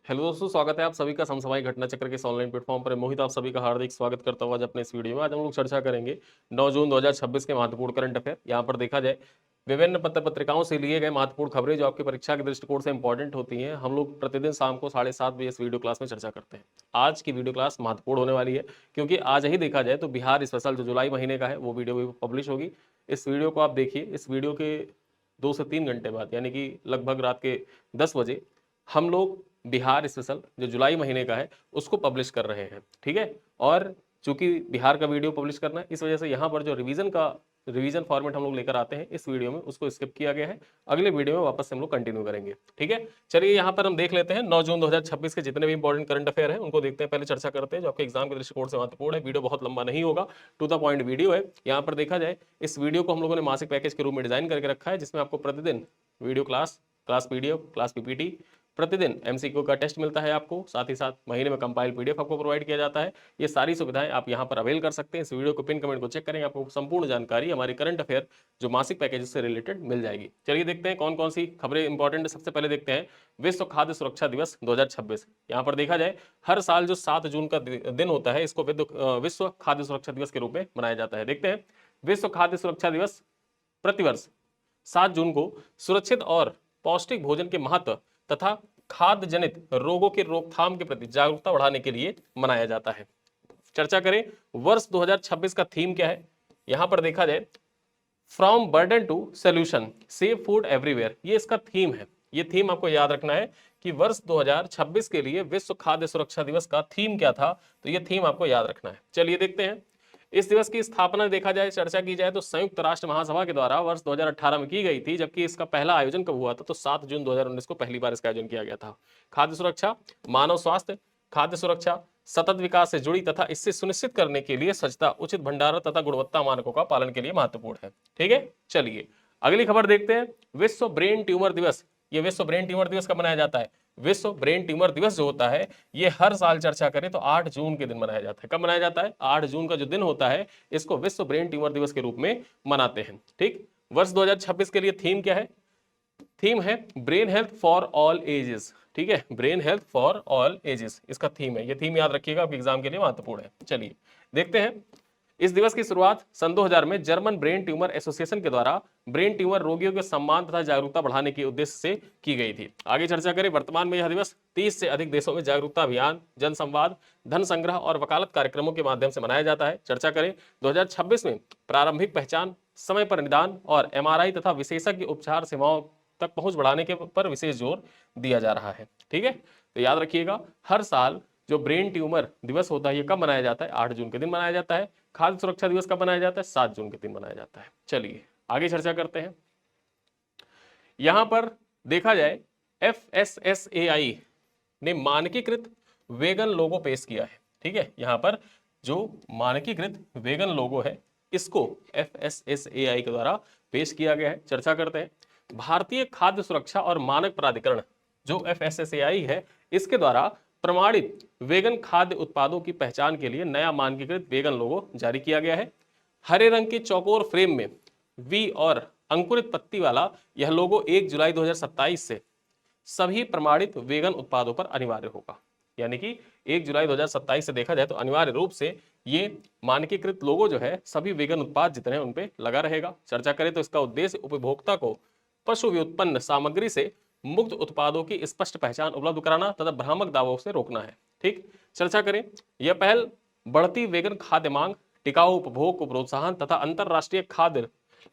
Hello दोस्तों, स्वागत है आप सभी का समसमाई घटना चक्र के इस ऑनलाइन प्लेटफॉर्म पर। मोहित आप सभी का हार्दिक स्वागत करता हुआ आज अपने इस वीडियो में। आज हम लोग चर्चा करेंगे 9 जून 2026 के महत्वपूर्ण करंट अफेयर। यहाँ पर देखा जाए विभिन्न पत्र पत्रिकाओं से लिए गए महत्वपूर्ण खबरें जो आपकी परीक्षा के दृष्टिकोण से इंपॉर्टेंट होती हैं, हम लोग प्रतिदिन शाम को 7:30 बजे इस वीडियो क्लास में चर्चा करते हैं। आज की वीडियो क्लास महत्वपूर्ण होने वाली है क्योंकि आज ही देखा जाए तो बिहार स्पेशल जो जुलाई महीने का है वो वीडियो भी पब्लिश होगी। इस वीडियो को आप देखिए। इस वीडियो के 2 से 3 घंटे बाद यानी कि लगभग रात के 10 बजे हम लोग बिहार स्पेशल जो जुलाई महीने का है उसको पब्लिश कर रहे हैं। ठीक है। और चूंकि बिहार का वीडियो पब्लिश करना है इस वजह से यहाँ पर जो रिवीजन फॉर्मेट हम लोग लेकर आते हैं इस वीडियो में उसको स्किप किया गया है। अगले वीडियो में वापस से हम लोग कंटिन्यू करेंगे। ठीक है। चलिए यहाँ पर हम देख लेते हैं 9 जून 2026 के जितने भी इंपॉर्टेंट करंट अफेयर है उनको देखते हैं। पहले चर्चा करते हैं जो आपके एग्जाम के दृष्टिकोण से महत्वपूर्ण है। वीडियो बहुत लंबा नहीं होगा, टू द पॉइंट वीडियो है। यहाँ पर देखा जाए इस वीडियो को हम लोगों ने मासिक पैकेज के रूप में डिजाइन करके रखा है जिसमें आपको प्रतिदिन video class, class PDF, class PPT, प्रतिदिन एमसीक्यू का टेस्ट मिलता है आपको, साथ ही साथ महीने में कंपाइल पीडीएफ आपको प्रोवाइड किया जाता है। ये सारी सुविधाएं आप यहां पर अवेल कर सकते हैं। इस वीडियो को पिन कमेंट को चेक करेंगे, आपको संपूर्ण जानकारी हमारे करंट अफेयर जो मासिक पैकेज से रिलेटेड मिल जाएगी। चलिए देखते हैं कौन कौन सी खबरें इंपॉर्टेंट है। सबसे पहले देखते हैं विश्व खाद्य सुरक्षा दिवस 2026। यहाँ पर देखा जाए हर साल जो 7 जून का दिन होता है इसको विश्व खाद्य सुरक्षा दिवस के रूप में मनाया जाता है। देखते हैं विश्व खाद्य सुरक्षा दिवस प्रतिवर्ष 7 जून को सुरक्षित और पौष्टिक भोजन के महत्व तथा खाद्य जनित रोगों के रोकथाम के प्रति जागरूकता बढ़ाने के लिए मनाया जाता है। चर्चा करें वर्ष 2026 का थीम क्या है। यहां पर देखा जाए from burden to solution, save food everywhere, ये इसका थीम है। ये थीम आपको याद रखना है कि वर्ष 2026 के लिए विश्व खाद्य सुरक्षा दिवस का थीम क्या था, तो ये थीम आपको याद रखना है। चलिए देखते हैं इस दिवस की स्थापना देखा जाए, चर्चा की जाए तो संयुक्त राष्ट्र महासभा के द्वारा वर्ष 2018 में की गई थी, जबकि इसका पहला आयोजन कब हुआ था तो 7 जून 2019 को पहली बार इसका आयोजन किया गया था। खाद्य सुरक्षा, मानव स्वास्थ्य, खाद्य सुरक्षा सतत विकास से जुड़ी तथा इससे सुनिश्चित करने के लिए स्वच्छता, उचित भंडारण तथा गुणवत्ता मानकों का पालन के लिए महत्वपूर्ण है। ठीक है। चलिए अगली खबर देखते हैं विश्व ब्रेन ट्यूमर दिवस। ये विश्व ब्रेन ट्यूमर दिवस कब मनाया जाता है? विश्व ब्रेन ट्यूमर दिवस जो होता है ये हर साल चर्चा करें तो 8 जून के दिन मनाया जाता है। कब मनाया जाता है? 8 जून का जो दिन होता है इसको विश्व ब्रेन ट्यूमर दिवस के रूप में मनाते हैं। ठीक। वर्ष 2026 के लिए थीम क्या है? थीम है brain health for all ages. ठीक है, brain health for all ages इसका थीम है। ये थीम याद रखिएगा, आपके एग्जाम के लिए महत्वपूर्ण है। चलिए देखते हैं इस दिवस की शुरुआत सन 2000 में जर्मन ब्रेन ट्यूमर एसोसिएशन के द्वारा ब्रेन ट्यूमर रोगियों के सम्मान तथा जागरूकता बढ़ाने के उद्देश्य से की गई थी। आगे चर्चा करें वर्तमान में यह दिवस 30 से अधिक देशों में जागरूकता अभियान, जन संवाद, धन संग्रह और वकालत कार्यक्रमों के माध्यम से मनाया जाता है। चर्चा करें 2026 में प्रारंभिक पहचान, समय पर निदान और एमआरआई तथा विशेषज्ञ उपचार सेवाओं तक पहुंच बढ़ाने के पर विशेष जोर दिया जा रहा है। ठीक है, तो याद रखिएगा हर साल जो ब्रेन ट्यूमर दिवस होता है ये कब मनाया जाता है? 8 जून के दिन मनाया जाता है। खाद्य सुरक्षा दिवस कब मनाया जाता है? 7 जून के दिन मनाया जाता है। चलिए आगे चर्चा करते हैं। यहां पर देखा जाए FSSAI ने मानकीकृत वेगन लोगो पेश किया है। ठीक है, यहां पर जो मानकीकृत वेगन लोगो है इसको FSSAI के द्वारा पेश किया गया है। चर्चा करते हैं भारतीय खाद्य सुरक्षा और मानक प्राधिकरण जो FSSAI है इसके द्वारा प्रमाणित वेगन खाद्य उत्पादों की पहचान के लिए नया मानकीकृत वेगन लोगो जारी किया गया है। हरे रंग के चौकोर फ्रेम में वी और अंकुरित पत्ती वाला यह लोगो 1 जुलाई 2027 से सभी प्रमाणित वेगन उत्पादों पर अनिवार्य होगा। यानी कि 1 जुलाई 2027 से देखा जाए तो अनिवार्य रूप से ये मानकीकृत लोगो जो है सभी वेगन उत्पाद जितने हैं उन पे लगा रहेगा। चर्चा करें तो इसका उद्देश्य उपभोक्ता को पशु व्युत्पन्न सामग्री से मुक्त उत्पादों की स्पष्ट पहचान उपलब्ध कराना तथा भ्रामक दावों से रोकना है। ठीक। चर्चा करें यह पहल बढ़ती वेगन खाद्य मांग, टिकाऊ उपभोग को प्रोत्साहन तथा अंतरराष्ट्रीय खाद्य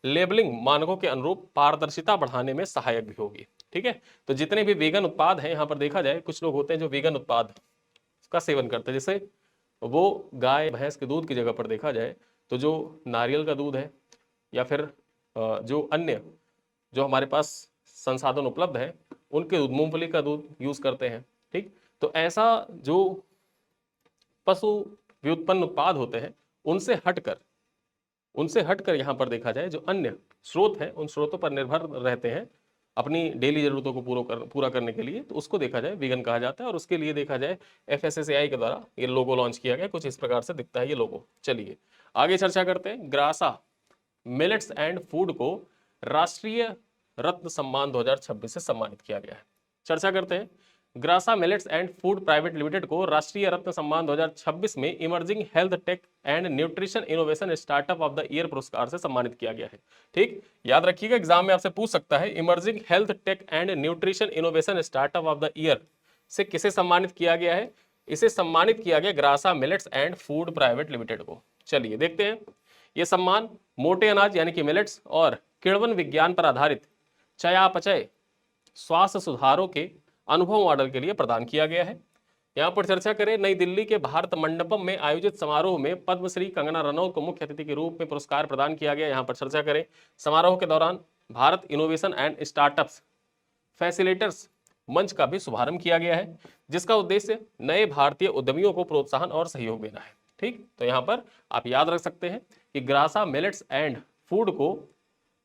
लेबलिंग मानकों के अनुरूप पारदर्शिता बढ़ाने में सहायक भी होगी। ठीक है, तो जितने भी वेगन उत्पाद हैं यहाँ पर देखा जाए कुछ लोग होते हैं जो वेगन उत्पाद का सेवन करते हैं, जैसे वो गाय भैंस के दूध की जगह पर देखा जाए तो जो नारियल का दूध है या फिर जो अन्य जो हमारे पास संसाधन उपलब्ध है उनके दूध, मूंगफली का दूध यूज करते हैं। ठीक, तो ऐसा जो पशु व्युत्पन्न उत्पाद होते हैं उनसे हटकर यहाँ पर देखा जाए जो अन्य स्रोत हैं उन स्रोतों पर निर्भर रहते हैं अपनी डेली जरूरतों को पूरा करने के लिए, तो उसको देखा जाए वीगन कहा जाता है। और उसके लिए देखा जाए FSSAI के द्वारा ये लोगो लॉन्च किया गया, कुछ इस प्रकार से दिखता है ये लोगो। चलिए आगे चर्चा करते हैं। ग्रासा मिलेट्स एंड फूड को राष्ट्रीय रत्न सम्मान 2026 से सम्मानित किया गया है। चर्चा करते हैं Grasa millets and food private limited को राष्ट्रीय रत्न सम्मान 2026 में emerging health tech and nutrition innovation startup of the year पुरस्कार से सम्मानित किया गया है। ठीक, याद रखिएगा, एग्जाम में आपसे पूछ सकता है emerging health tech and nutrition innovation startup of the year से किसे सम्मानित किया गया है? इसे सम्मानित किया गया Grasa millets and food private limited को। चलिए देखते हैं। यह सम्मान मोटे अनाज यानी कि मिलेट्स और किण्वन विज्ञान पर आधारित चयापचय स्वास्थ्य सुधारों के अनुभव मॉडल के लिए प्रदान किया गया है। यहाँ पर चर्चा करें, नई दिल्ली के भारत मंडपम में आयोजित समारोह में पद्मश्री कंगना रनौत को मुख्य अतिथि के रूप में पुरस्कार प्रदान किया गया। यहाँ पर चर्चा करें, समारोह के दौरान Bharat innovation and startups facilitators मंच का भी शुभारंभ किया गया है, जिसका उद्देश्य नए भारतीय उद्यमियों को प्रोत्साहन और सहयोग देना है। ठीक, तो यहाँ पर आप याद रख सकते हैं कि ग्रासा मिलेट्स एंड फूड को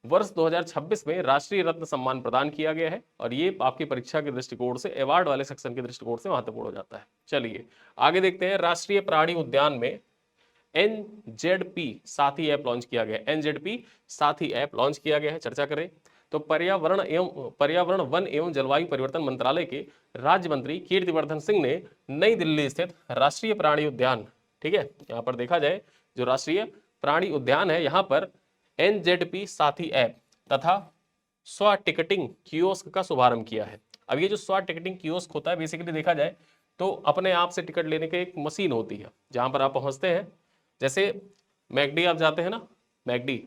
वर्ष 2026 में राष्ट्रीय रत्न सम्मान प्रदान किया गया है और ये आपकी परीक्षा के दृष्टिकोण से, अवार्ड वाले सेक्शन के दृष्टिकोण से महत्वपूर्ण हो जाता है। चलिए आगे देखते हैं। राष्ट्रीय प्राणी उद्यान में NZP साथी ऐप लॉन्च किया गया है। NZP साथी ऐप लॉन्च किया गया है। चर्चा करें तो पर्यावरण वन एवं जलवायु परिवर्तन मंत्रालय के राज्य मंत्री कीर्तिवर्धन सिंह ने नई दिल्ली स्थित राष्ट्रीय प्राणी उद्यान, ठीक है, यहाँ पर देखा जाए जो राष्ट्रीय प्राणी उद्यान है, यहाँ पर NZP साथी ऐप तथा स्व टिकटिंग कियोस्क का शुभारंभ किया है। अब ये जो स्व टिकटिंग कियोस्क होता है, बेसिकली देखा जाए तो अपने आप से टिकट लेने की एक मशीन होती है जहां पर आप पहुंचते हैं। जैसे मैकडी आप जाते हैं ना, मैकडी,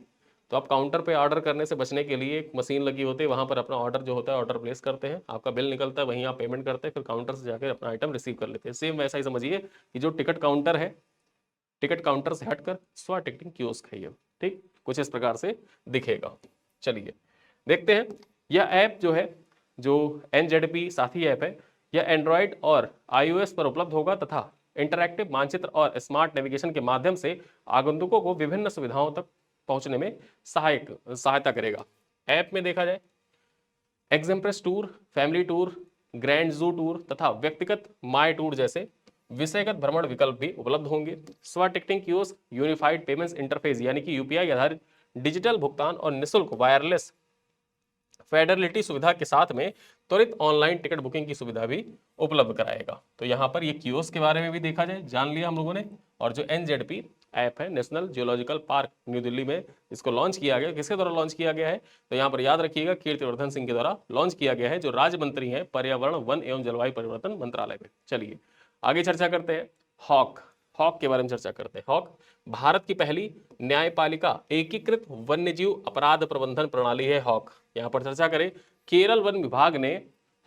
तो आप काउंटर पे ऑर्डर करने से बचने के लिए एक मशीन लगी होती है, वहां पर अपना ऑर्डर जो होता है ऑर्डर प्लेस करते हैं, आपका बिल निकलता है, वहीं आप पेमेंट करते हैं, फिर काउंटर से जाकर अपना आइटम रिसीव कर लेते हैं। सेम वैसा ही समझिए कि जो टिकट काउंटर है, टिकट काउंटर से हटकर स्व टिकटिंग कियोस्क है ये। ठीक, कुछ इस प्रकार से दिखेगा। चलिए देखते हैं। यह ऐप जो है, जो NZP साथी ऐप है, यह एंड्रॉयड और iOS पर उपलब्ध होगा तथा इंटरैक्टिव मानचित्र और स्मार्ट नेविगेशन के माध्यम से आगंतुकों को विभिन्न सुविधाओं तक पहुंचने में सहायता करेगा। ऐप में देखा जाए एग्जाम्प्रेस टूर, फैमिली टूर, ग्रैंड जू टूर तथा व्यक्तिगत माई टूर जैसे विषयगत भ्रमण विकल्प भी उपलब्ध होंगे। स्व ticketing kiosk unified payments interface यानी कि UPI आधारित डिजिटल भुगतान और निःशुल्क वायरलेस फेडरलिटी सुविधा के साथ में त्वरित ऑनलाइन टिकट बुकिंग की सुविधा भी उपलब्ध कराएगा। तो यहाँ पर ये कियोस्क के बारे में भी देखा जाए, जान लिया हम लोगों ने। और जो NZP ऐप है, national geological park new Delhi में इसको लॉन्च किया गया। किसके द्वारा लॉन्च किया गया है? तो यहाँ पर याद रखिएगा, कीर्तिवर्धन सिंह के द्वारा लॉन्च किया गया है, जो राज्य मंत्री हैं पर्यावरण वन एवं जलवायु परिवर्तन मंत्रालय में। चलिए आगे चर्चा करते हैं। हॉक के बारे में चर्चा करते हैं। हॉक भारत की पहली न्यायपालिका एकीकृत वन्यजीव अपराध प्रबंधन प्रणाली है। हॉक यहाँ पर चर्चा करें, केरल वन विभाग ने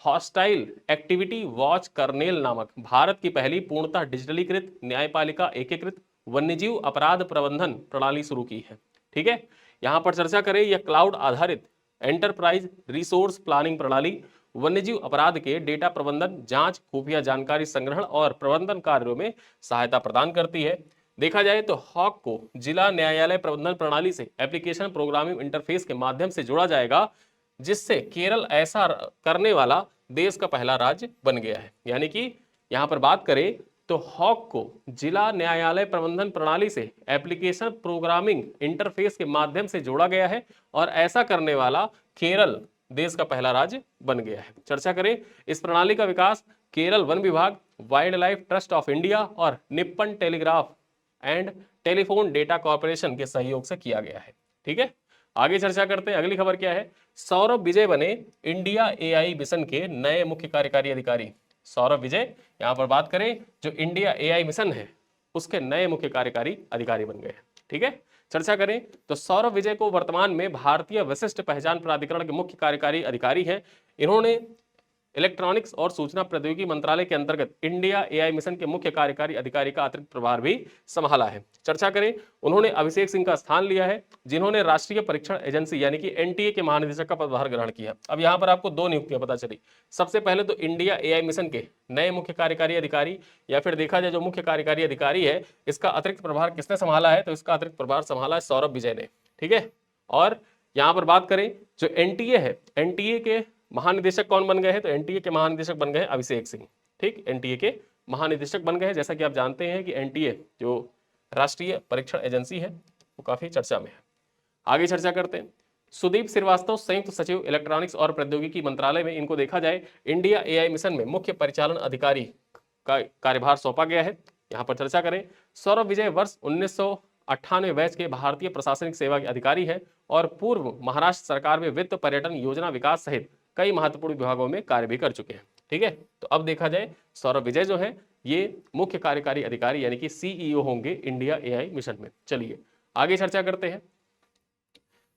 हॉस्टाइल एक्टिविटी वॉच कर्नेल नामक भारत की पहली पूर्णतः डिजिटलीकृत न्यायपालिका एकीकृत वन्यजीव अपराध प्रबंधन प्रणाली शुरू की है। ठीक है, यहाँ पर चर्चा करें, यह क्लाउड आधारित एंटरप्राइज रिसोर्स प्लानिंग प्रणाली वन्यजीव अपराध के डेटा प्रबंधन, जांच, खुफिया जानकारी संग्रहण और प्रबंधन कार्यों में सहायता प्रदान करती है। देखा जाए तो हॉक को जिला न्यायालय प्रबंधन प्रणाली से एप्लीकेशन प्रोग्रामिंग इंटरफेस के माध्यम से जोड़ा जाएगा, जिससे केरल ऐसा करने वाला देश का पहला राज्य बन गया है। यानी कि यहाँ पर बात करें तो हॉक को जिला न्यायालय प्रबंधन प्रणाली से एप्लीकेशन प्रोग्रामिंग इंटरफेस के माध्यम से जोड़ा गया है और ऐसा करने वाला केरल देश का पहला राज्य बन गया है। चर्चा करें, इस प्रणाली का विकास केरल वन विभाग, wildlife trust of India और Nippon telegraph and telephone data corporation के सहयोग से किया गया है। ठीक है, आगे चर्चा करते हैं। अगली खबर क्या है? सौरभ विजय बने इंडिया AI मिशन के नए मुख्य कार्यकारी अधिकारी। सौरभ विजय, यहां पर बात करें, जो इंडिया AI मिशन है उसके नए मुख्य कार्यकारी अधिकारी बन गए। ठीक है, चर्चा करें तो सौरभ विजय को वर्तमान में भारतीय विशिष्ट पहचान प्राधिकरण के मुख्य कार्यकारी अधिकारी हैं। इन्होंने इलेक्ट्रॉनिक्स और सूचना प्रौद्योगिकी मंत्रालय के अंतर्गत इंडिया AI मिशन के मुख्य कार्यकारी अधिकारी का अतिरिक्त प्रभार भी संभाला है। चर्चा करें, उन्होंने अभिषेक सिंह का स्थान लिया है, जिन्होंने राष्ट्रीय परीक्षण एजेंसी यानी कि NTA के महानिदेशक का पदभार ग्रहण किया। अब यहाँ पर आपको दो नियुक्तियां पता चली। सबसे पहले तो इंडिया AI मिशन के नए मुख्य कार्यकारी अधिकारी, या फिर देखा जाए जो मुख्य कार्यकारी अधिकारी है इसका अतिरिक्त प्रभार किसने संभाला है? तो इसका अतिरिक्त प्रभार संभाला है सौरभ विजय ने। ठीक है, और यहाँ पर बात करें जो NTA है, NTA के महानिदेशक कौन बन गए हैं? तो NTA के महानिदेशक बन गए अभिषेक सिंह। ठीक, NTA के महानिदेशक बन गए हैं। जैसा कि आप जानते हैं कि NTA जो राष्ट्रीय परीक्षण एजेंसी है वो काफी चर्चा में है। आगे चर्चा करते हैं। सुदीप श्रीवास्तव संयुक्त सचिव इलेक्ट्रॉनिक्स और प्रौद्योगिकी मंत्रालय में, इनको देखा जाए इंडिया एआई मिशन में मुख्य परिचालन अधिकारी का कार्यभार सौंपा गया है। यहाँ पर चर्चा करें, सौरभ विजय वर्ष 1998 बैच के भारतीय प्रशासनिक सेवा के अधिकारी हैं और पूर्व महाराष्ट्र सरकार में वित्त, पर्यटन, योजना विकास सहित कई महत्वपूर्ण विभागों में कार्य भी कर चुके हैं। ठीक है, तो अब देखा जाए सौरभ विजय जो है ये मुख्य कार्यकारी अधिकारी यानी कि सीईओ होंगे इंडिया एआई मिशन में। चलिए आगे चर्चा करते हैं।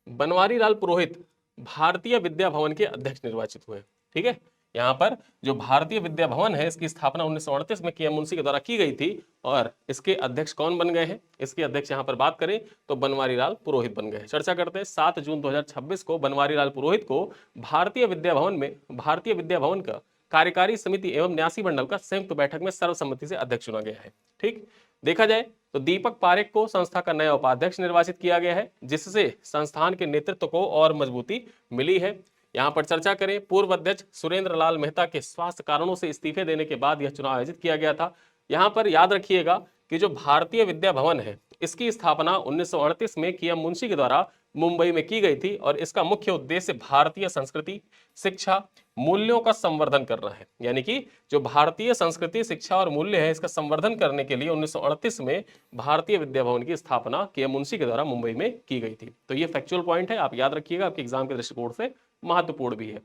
बनवारी लाल पुरोहित भारतीय विद्या भवन के अध्यक्ष निर्वाचित हुए। ठीक है, यहाँ पर जो भारतीय विद्या भवन है इसकी स्थापना 1938 में के एम मुंशी के द्वारा की गई थी और इसके अध्यक्ष कौन बन गए हैं? इसके अध्यक्ष यहाँ पर बात करें तो बनवारी लाल पुरोहित बन गए हैं। चर्चा करते हैं, 7 जून 2026 को बनवारी लाल पुरोहित को भारतीय विद्या भवन का कार्यकारी समिति एवं न्यासी मंडल का संयुक्त बैठक में सर्वसम्मति से अध्यक्ष चुना गया है। ठीक, देखा जाए तो दीपक पारेख को संस्था का नया उपाध्यक्ष निर्वाचित किया गया है, जिससे संस्थान के नेतृत्व को और मजबूती मिली है। यहाँ पर चर्चा करें, पूर्व अध्यक्ष सुरेंद्र लाल मेहता के स्वास्थ्य कारणों से इस्तीफे देने के बाद यह चुनाव आयोजित किया गया था। यहाँ पर याद रखिएगा कि जो भारतीय विद्या भवन है इसकी स्थापना 1938 में के एम मुंशी के द्वारा मुंबई में की गई थी और इसका मुख्य उद्देश्य भारतीय संस्कृति, शिक्षा, मूल्यों का संवर्धन करना है। यानी कि जो भारतीय संस्कृति, शिक्षा और मूल्य है इसका संवर्धन करने के लिए 1938 में भारतीय विद्या भवन की स्थापना के एम मुंशी के द्वारा मुंबई में की गई थी। तो ये फैक्चुअल पॉइंट है, आप याद रखिएगा, आपके एग्जाम के दृष्टिकोण से महत्वपूर्ण भी है।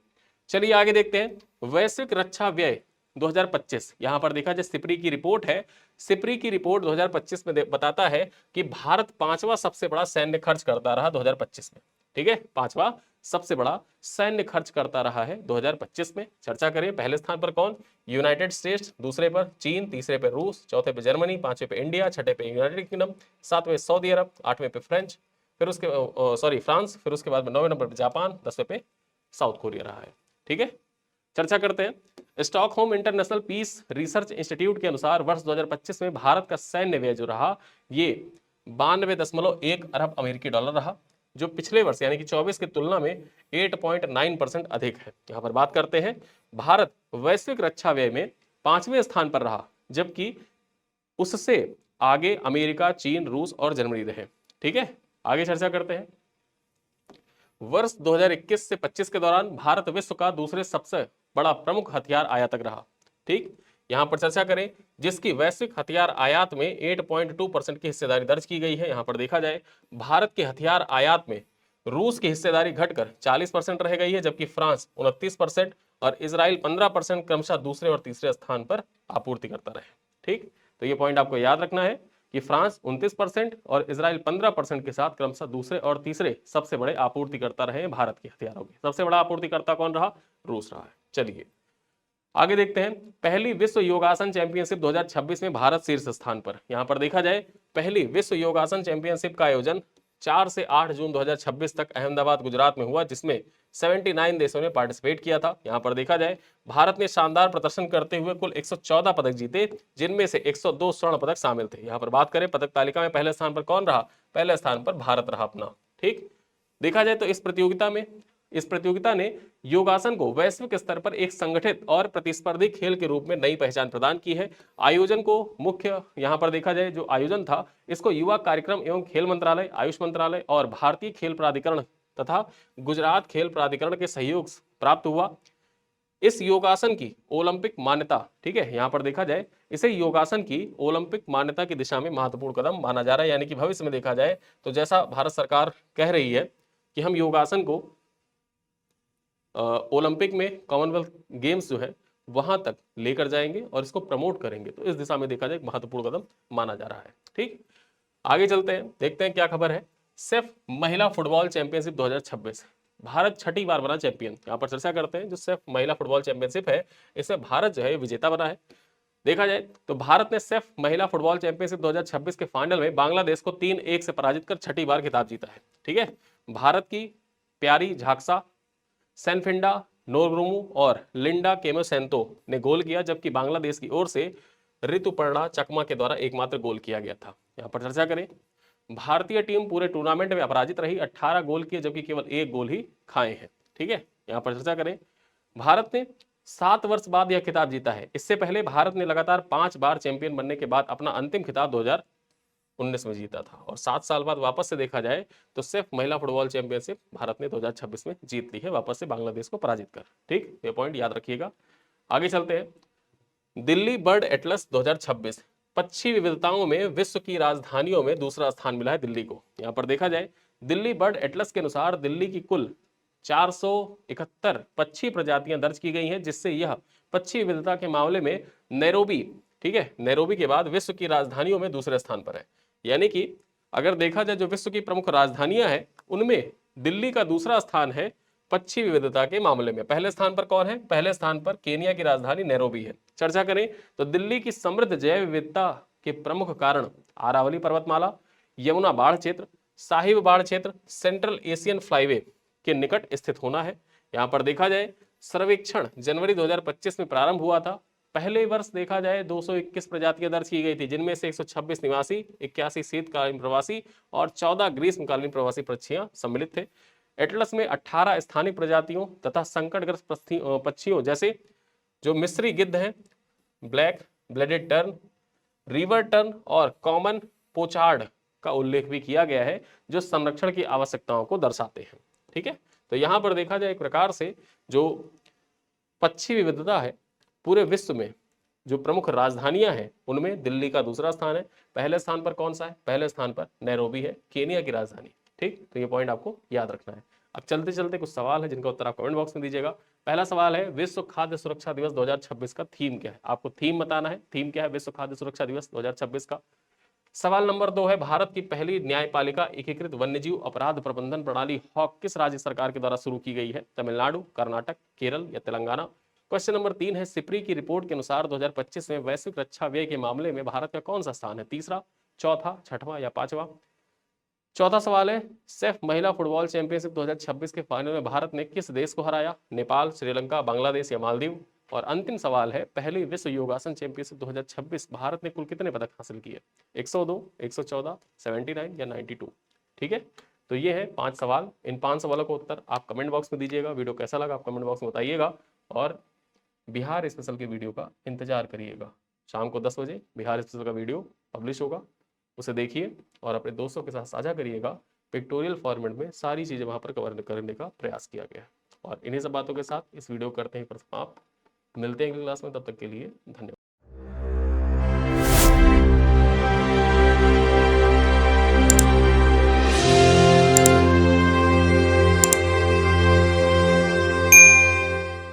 चलिए आगे देखते हैं, वैश्विक रक्षा व्यय 2025। यहां पर देखा जाए सिप्री की रिपोर्ट है। सिप्री की रिपोर्ट 2025 में बताता है कि भारत 5वां सबसे बड़ा सैन्य खर्च करता रहा 2025 में। ठीक है, 5वां सबसे बड़ा सैन्य खर्च करता रहा है 2025 में। चर्चा करें, पहले स्थान पर कौन? यूनाइटेड स्टेट्स, दूसरे पर चीन, तीसरे पर रूस, चौथे पे जर्मनी, पांचवें पे इंडिया, छठे पे यूनाइटेड किंगडम, सातवें सऊदी अरब, आठवें पे फ्रांस, फिर उसके बाद 9वें नंबर पे जापान, 10वें पे साउथ कोरिया रहा है। ठीक है, चर्चा करते हैं, Stockholm International Peace Research Institute के अनुसार वर्ष 2025 में भारत का सैन्य व्यय जो रहा ये 92.1 अरब अमेरिकी डॉलर रहा, जो पिछले वर्ष यानी कि 24 की तुलना में 8.9% अधिक है। यहाँ पर बात करते हैं, भारत वैश्विक रक्षा व्यय में 5वें स्थान पर रहा, जबकि उससे आगे अमेरिका, चीन, रूस और जर्मनी रहे। ठीक है, आगे चर्चा करते हैं, वर्ष 2021 से 25 के दौरान भारत विश्व का दूसरे सबसे बड़ा प्रमुख हथियार आयातक रहा। ठीक, यहां पर चर्चा करें, जिसकी वैश्विक हथियार आयात में 8.2% की हिस्सेदारी दर्ज की गई है। यहां पर देखा जाए भारत के हथियार आयात में रूस की हिस्सेदारी घटकर 40% रह गई है, जबकि फ्रांस 29% और इजराइल 15% क्रमशः दूसरे और तीसरे स्थान पर आपूर्ति करता रहे। ठीक, तो ये पॉइंट आपको याद रखना है कि फ्रांस 29% और इजराइल 15% के साथ क्रमशः दूसरे और तीसरे सबसे बड़े आपूर्तिकर्ता रहे हैं भारत के हथियारों के। सबसे बड़ा आपूर्तिकर्ता कौन रहा? रूस रहा है। चलिए आगे देखते हैं, पहली विश्व योगासन चैंपियनशिप 2026 में भारत शीर्ष स्थान पर। यहां पर देखा जाए, पहली विश्व योगासन चैंपियनशिप का आयोजन 4 से 8 जून 2026 तक अहमदाबाद, गुजरात में हुआ, जिसमें 79 देशों ने पार्टिसिपेट किया था। यहां पर देखा जाए, भारत ने शानदार प्रदर्शन करते हुए कुल 114 पदक जीते, जिनमें से 102 स्वर्ण पदक शामिल थे। यहां पर बात करें पदक तालिका में पहले स्थान पर कौन रहा? पहले स्थान पर भारत रहा अपना। ठीक, देखा जाए तो इस प्रतियोगिता ने योगासन को वैश्विक स्तर पर एक संगठित और प्रतिस्पर्धी खेल के रूप में नई पहचान प्रदान की है। आयोजन को मुख्य यहां पर देखा जाए, जो आयोजन था इसको युवा कार्यक्रम एवं खेल मंत्रालय, आयुष मंत्रालय और भारतीय खेल प्राधिकरण तथा गुजरात खेल प्राधिकरण के सहयोग प्राप्त हुआ। इस योगासन की ओलंपिक मान्यता, ठीक है, यहां पर देखा जाए इसे योगासन की ओलंपिक मान्यता की दिशा में महत्वपूर्ण कदम माना जा रहा है। यानी कि भविष्य में देखा जाए तो जैसा भारत सरकार कह रही है कि हम योगासन को ओलंपिक में, कॉमनवेल्थ गेम्स जो है वहां तक लेकर जाएंगे और इसको प्रमोट करेंगे, तो इस दिशा में देखा जाए एक महत्वपूर्ण कदम माना जा रहा है। ठीक, आगे चलते हैं, देखते हैं क्या खबर है। सेफ महिला फुटबॉल चैंपियनशिप 2026, भारत छठी बार बना चैंपियन। यहाँ पर चर्चा करते हैं, जो सेफ महिला फुटबॉल चैंपियनशिप है इसमें भारत जो है विजेता बना है। देखा जाए तो भारत ने सेफ महिला फुटबॉल चैंपियनशिप 2026 के फाइनल में बांग्लादेश को 3-1 से पराजित कर छठी बार खिताब जीता है। ठीक है, भारत की प्यारी झाक्सा सैनफिंडा नोरग्रुमू और लिंडा केमोसेंतो ने गोल किया, जबकि बांग्लादेश की ओर से ऋतुपर्णा चकमा के द्वारा एकमात्र गोल किया गया था। यहाँ पर चर्चा करें, भारतीय टीम पूरे टूर्नामेंट में अपराजित रही, 18 गोल किए जबकि केवल 1 गोल ही खाए हैं। ठीक है, यहाँ पर चर्चा करें, भारत ने 7 वर्ष बाद यह खिताब जीता है। इससे पहले भारत ने लगातार 5 बार चैंपियन बनने के बाद अपना अंतिम खिताब 19 में जीता था। और 7 साल बाद वापस से देखा जाए तो सिर्फ महिला फुटबॉल चैंपियनशिप भारत ने 2026 में जीत ली है, वापस से बांग्लादेश को पराजित कर। ठीक, ये पॉइंट याद रखिएगा। आगे चलते हैं। दिल्ली बर्ड एटलस 2026, पक्षी विविधताओं में विश्व की राजधानियों में दूसरा स्थान मिला है दिल्ली को। यहां पर देखा जाए दिल्ली बर्ड एटलस के अनुसार दिल्ली की कुल 471 पक्षी प्रजातियां दर्ज की गई हैं, जिससे यह पक्षी विविधता के मामले में नैरोबी, ठीक है, नैरोबी के बाद विश्व की राजधानियों में दूसरे स्थान पर है। यानी कि अगर देखा जाए जो विश्व की प्रमुख राजधानियां हैं उनमें दिल्ली का दूसरा स्थान है पक्षी विविधता के मामले में। पहले स्थान पर कौन है? पहले स्थान पर केनिया की राजधानी नैरोबी है। चर्चा करें तो दिल्ली की समृद्ध जैव विविधता के प्रमुख कारण अरावली पर्वतमाला, यमुना बाढ़ क्षेत्र, साहिब बाढ़ क्षेत्र, सेंट्रल एशियन फ्लाईवे के निकट स्थित होना है। यहां पर देखा जाए सर्वेक्षण जनवरी 2025 में प्रारंभ हुआ था। पहले वर्ष देखा जाए 221 प्रजातियां दर्ज की गई थी, जिनमें से 126 निवासी, 81 शीतकालीन प्रवासी और 14 ग्रीष्मकालीन प्रवासी पक्षियां सम्मिलित थे। एटलस में 18 स्थानिक प्रजातियों तथा संकटग्रस्त पक्षियों जैसे जो मिस्री गिद्ध हैं, black blooded turn, river tern और कॉमन पोचार्ड का उल्लेख भी किया गया है, जो संरक्षण की आवश्यकताओं को दर्शाते हैं। ठीक है, तो यहां पर देखा जाए एक प्रकार से जो पक्षी विविधता है पूरे विश्व में जो प्रमुख राजधानियां हैं उनमें दिल्ली का दूसरा स्थान है। पहले स्थान पर कौन सा है? पहले स्थान पर नैरोबी है, केनिया की राजधानी। ठीक, तो ये पॉइंट आपको याद रखना है। अब चलते चलते कुछ सवाल है जिनका उत्तर आप कमेंट बॉक्स में दीजिएगा। पहला सवाल है विश्व खाद्य सुरक्षा दिवस 2026 का थीम क्या है? आपको थीम बताना है। थीम क्या है विश्व खाद्य सुरक्षा दिवस 2026 का? सवाल नंबर 2 है भारत की पहली न्यायपालिका एकीकृत वन्यजीव अपराध प्रबंधन प्रणाली हॉक किस राज्य सरकार के द्वारा शुरू की गई है? तमिलनाडु, कर्नाटक, केरल या तेलंगाना? क्वेश्चन नंबर 3 है सिप्री की रिपोर्ट के अनुसार 2025 में वैश्विक रक्षा व्यय के मामले में भारत का कौन सा स्थान है? तीसरा, चौथा, छठवां या पांचवा? चौथा सवाल है सेफ महिला फुटबॉल चैंपियनशिप 2026 के फाइनल में भारत ने किस देश को हराया? नेपाल, श्रीलंका, बांग्लादेश या मालदीव? और अंतिम सवाल है पहली विश्व योगासन चैंपियनशिप 2026 भारत ने कुल कितने पदक हासिल किए? 102, 114, 79 या 92? ठीक है, तो ये है 5 सवाल। इन 5 सवालों का उत्तर आप कमेंट बॉक्स में दीजिएगा। वीडियो कैसा लगा आप कमेंट बॉक्स में बताइएगा और बिहार स्पेशल की वीडियो का इंतजार करिएगा। शाम को 10 बजे बिहार स्पेशल का वीडियो पब्लिश होगा, उसे देखिए और अपने दोस्तों के साथ साझा करिएगा। पिक्टोरियल फॉर्मेट में सारी चीज़ें वहाँ पर कवर करने का प्रयास किया गया है। और इन्हीं सब बातों के साथ इस वीडियो करते हैं समाप्त। मिलते हैं अगली क्लास में, तब तक के लिए धन्यवाद।